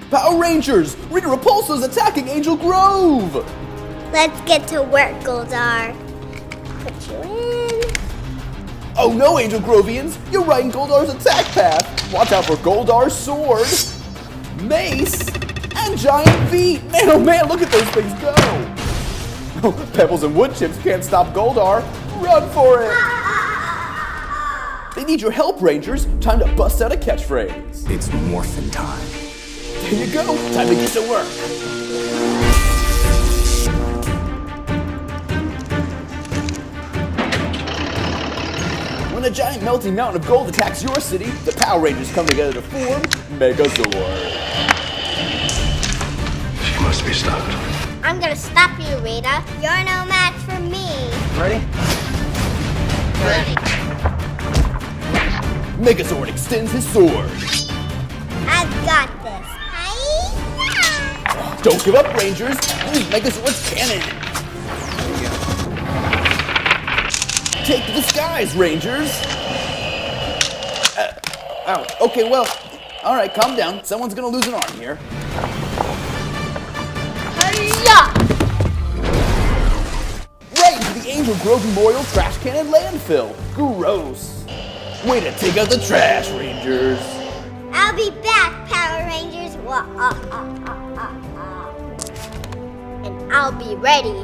Power Rangers! Rita Repulso's attacking Angel Grove! Let's get to work, Goldar. Put you in. Oh no, Angel Grovians! You're right in Goldar's attack path! Watch out for Goldar's sword, mace, and giant feet! Man, oh man, look at those things go! Oh, Pebbles and wood chips can't stop Goldar! Run for it! They need your help, Rangers! Time to bust out a catchphrase! It's morphin time. There you go! Time to get to work! When a giant melting mountain of gold attacks your city, the Power Rangers come together to form Megazord. She must be stopped. I'm gonna stop you, Rita. You're no match for me. Ready? Ready. Megazord extends his sword. I've got this. Hi-ya! Don't give up, Rangers! Use Megazord's cannon! Take to the skies, Rangers! Ow. Okay, well, alright, calm down. Someone's gonna lose an arm here. Hi-ya! Right into the Angel Grove Memorial Trash Cannon Landfill. Gross. Way to take out the trash, Rangers. I'll be back, Power Rangers. And I'll be ready.